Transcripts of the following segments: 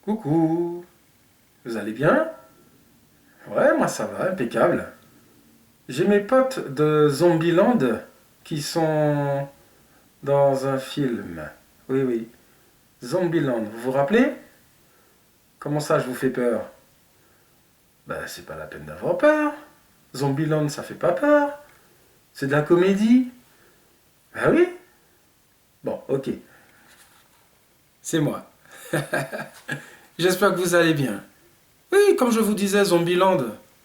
Coucou, vous allez bien? Ouais, moi ça va, impeccable. J'ai mes potes de Zombieland qui sont dans un film. Oui, oui, Zombieland. Vous vous rappelez? Comment ça, je vous fais peur? Ben, c'est pas la peine d'avoir peur. Zombieland, ça fait pas peur. C'est de la comédie. Ben oui. Bon, ok, c'est moi. J'espère que vous allez bien. Oui, comme je vous disais, Zombieland,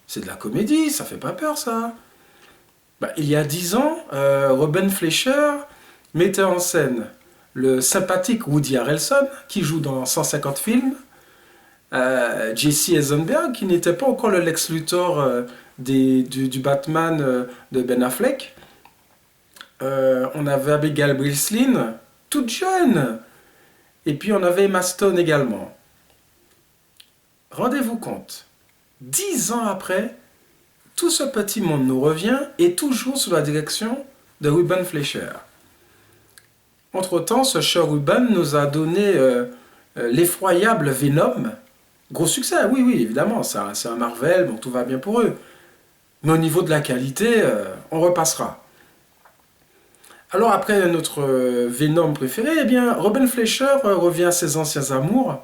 c'est de la comédie, ça fait pas peur ça. Bah, il y a 10 ans, Ruben Fleischer mettait en scène le sympathique Woody Harrelson, qui joue dans 150 films, Jesse Eisenberg, qui n'était pas encore le Lex Luthor du Batman de Ben Affleck. On avait Abigail Breslin, toute jeune. Et puis on avait Emma Stone également. Rendez-vous compte, 10 ans après, tout ce petit monde nous revient et toujours sous la direction de Ruben Fleischer. Entre-temps, ce cher Ruben nous a donné l'effroyable Venom. Gros succès, oui, oui, évidemment, c'est un Marvel, bon, tout va bien pour eux. Mais au niveau de la qualité, on repassera. Alors après notre Venom préféré, eh bien, Ruben Fleischer revient à ses anciens amours.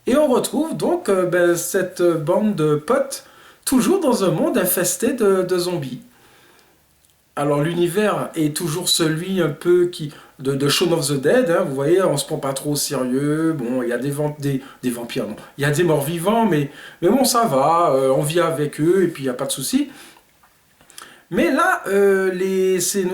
Et on retrouve donc cette bande de potes toujours dans un monde infesté de zombies. Alors l'univers est toujours celui un peu de Shaun of the Dead, hein, vous voyez, on se prend pas trop au sérieux, bon, il y a des vampires, non, il y a des morts vivants, mais bon, ça va, on vit avec eux, et puis il n'y a pas de souci. Mais là, c'est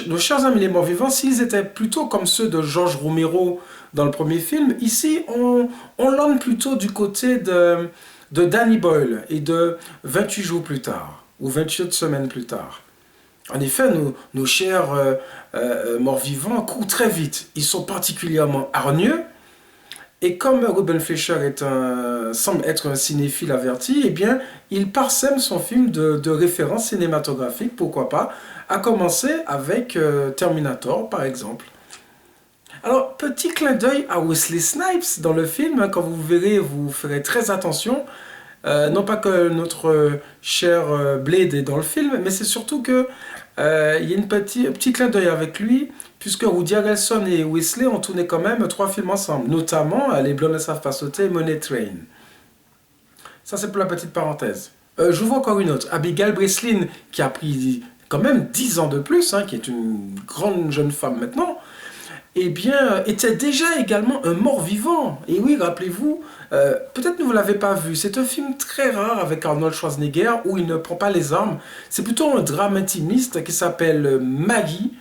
nos chers amis les morts vivants, s'ils étaient plutôt comme ceux de George Romero dans le premier film, ici, on l'emmene plutôt du côté de Danny Boyle et de 28 jours plus tard, ou 28 semaines plus tard. En effet, nos chers morts-vivants courent très vite. Ils sont particulièrement hargneux. Et comme Ruben Fleischer semble être un cinéphile averti, eh bien, il parsème son film de références cinématographiques, pourquoi pas, à commencer avec Terminator, par exemple. Alors, petit clin d'œil à Wesley Snipes dans le film, hein, quand vous verrez, vous ferez très attention. Non pas que notre cher Blade est dans le film, mais c'est surtout que il y a un petit clin d'œil avec lui, puisque Woody Harrelson et Wesley ont tourné quand même 3 films ensemble, notamment Les Blondes ne savent pas sauter et Money Train. Ça, c'est pour la petite parenthèse. Je vous vois encore une autre. Abigail Breslin, qui a pris quand même 10 ans de plus, hein, qui est une grande jeune femme maintenant, eh bien, était déjà également un mort-vivant. Et oui, rappelez-vous, peut-être que vous ne l'avez pas vu, c'est un film très rare avec Arnold Schwarzenegger où il ne prend pas les armes. C'est plutôt un drame intimiste qui s'appelle Maggie,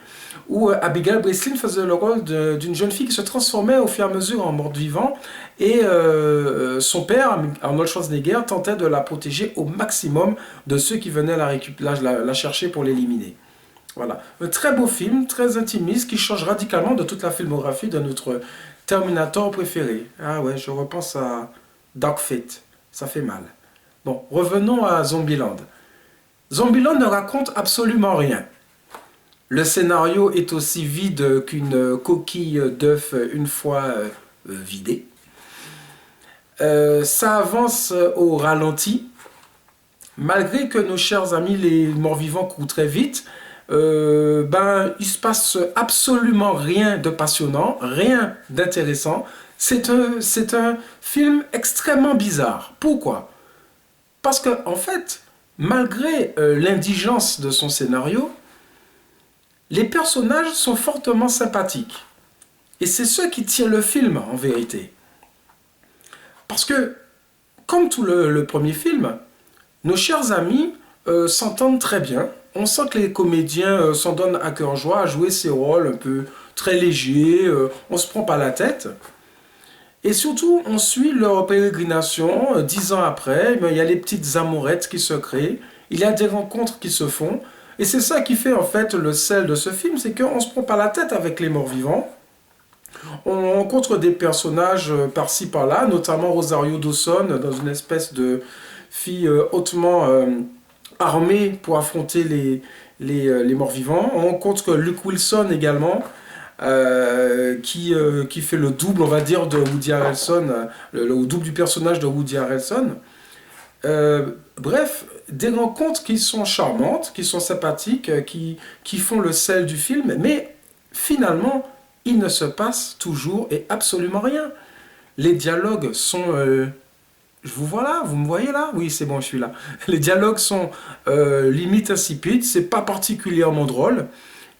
où Abigail Breslin faisait le rôle d'une jeune fille qui se transformait au fur et à mesure en mort-vivant. Et son père, Arnold Schwarzenegger, tentait de la protéger au maximum de ceux qui venaient la chercher pour l'éliminer. Voilà. Un très beau film, très intimiste, qui change radicalement de toute la filmographie de notre Terminator préféré. Ah ouais, je repense à Dark Fate. Ça fait mal. Bon, revenons à Zombieland. Zombieland ne raconte absolument rien. Le scénario est aussi vide qu'une coquille d'œuf une fois vidée. Ça avance au ralenti, malgré que nos chers amis les morts-vivants courent très vite. Il se passe absolument rien de passionnant, rien d'intéressant. C'est un film extrêmement bizarre. Pourquoi? Parce que, en fait, malgré l'indigence de son scénario, les personnages sont fortement sympathiques. Et c'est ce qui tire le film, en vérité. Parce que, comme tout le premier film, nos chers amis s'entendent très bien. On sent que les comédiens s'en donnent à cœur joie à jouer ces rôles un peu très légers, on se prend pas la tête. Et surtout, on suit leur pérégrination. 10 ans après, il y a les petites amourettes qui se créent, il y a des rencontres qui se font. Et c'est ça qui fait en fait le sel de ce film, c'est qu'on ne se prend pas la tête avec les morts vivants. On rencontre des personnages par-ci par-là, notamment Rosario Dawson, dans une espèce de fille hautement armée pour affronter les morts-vivants. On rencontre Luke Wilson également, qui fait le double, on va dire, de Woody Harrelson, le double du personnage de Woody Harrelson. Bref, des rencontres qui sont charmantes, qui sont sympathiques, qui font le sel du film, mais finalement, il ne se passe toujours et absolument rien. Les dialogues sont... je vous vois là, vous me voyez là? Oui, c'est bon, je suis là. Les dialogues sont limite insipides, c'est pas particulièrement drôle,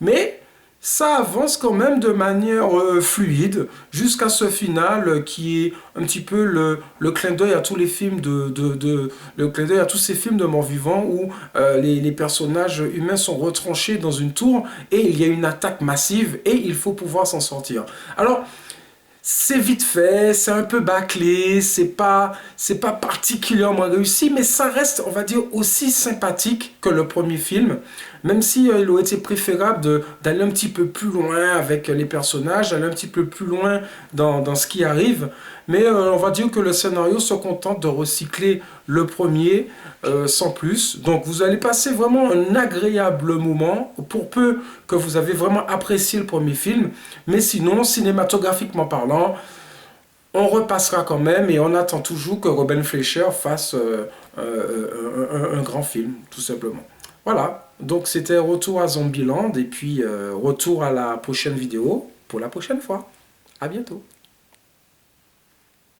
mais ça avance quand même de manière fluide jusqu'à ce final qui est un petit peu le clin d'œil à tous les films le clin d'œil à tous ces films de mort-vivant où les personnages humains sont retranchés dans une tour et il y a une attaque massive et il faut pouvoir s'en sortir. Alors, c'est vite fait, c'est un peu bâclé, c'est pas particulièrement réussi, mais ça reste, on va dire, aussi sympathique que le premier film, même si il aurait été préférable d'aller un petit peu plus loin avec les personnages, aller un petit peu plus loin dans ce qui arrive, mais on va dire que le scénario se contente de recycler le premier sans plus. Donc vous allez passer vraiment un agréable moment, pour peu que vous avez vraiment apprécié le premier film, mais sinon, cinématographiquement parlant, on repassera quand même et on attend toujours que Robin Fleischer fasse un grand film, tout simplement. Voilà, donc c'était retour à Zombieland et puis retour à la prochaine vidéo pour la prochaine fois. À bientôt.